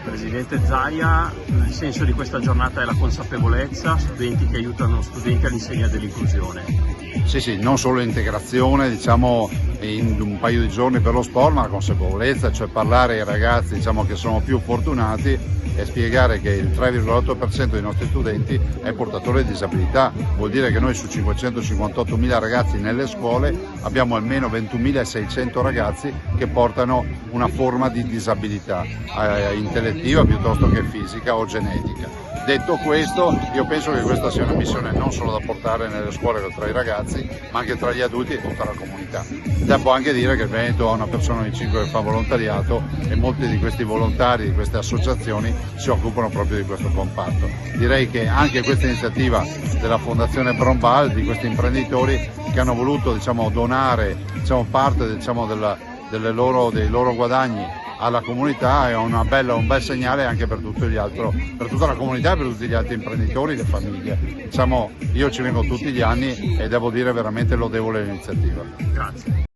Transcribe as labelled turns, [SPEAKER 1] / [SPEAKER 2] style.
[SPEAKER 1] Presidente Zaia, il senso di questa giornata è la consapevolezza, studenti che aiutano studenti all'insegna dell'inclusione.
[SPEAKER 2] Sì, non solo l'integrazione, diciamo, in un paio di giorni per lo sport, ma la consapevolezza, cioè parlare ai ragazzi, diciamo, che sono più fortunati e spiegare che il 3,8% dei nostri studenti è portatore di disabilità. Vuol dire che noi su 558.000 ragazzi nelle scuole abbiamo almeno 21.600 ragazzi che portano una forma di disabilità intellettiva piuttosto che fisica o genetica. Detto questo, io penso che questa sia una missione non solo da portare nelle scuole tra i ragazzi, ma anche tra gli adulti e tutta la comunità. Devo anche dire che il Veneto ha una persona ogni 5 che fa volontariato e molti di questi volontari, di queste associazioni, si occupano proprio di questo comparto. Direi che anche questa iniziativa della Fondazione Brombal, di questi imprenditori che hanno voluto, diciamo, donare, diciamo, parte, diciamo, dei loro guadagni alla comunità, è un bel segnale anche per tutta la comunità e per tutti gli altri imprenditori e le famiglie. Diciamo, io ci vengo tutti gli anni e devo dire veramente lodevole l'iniziativa.
[SPEAKER 1] Grazie.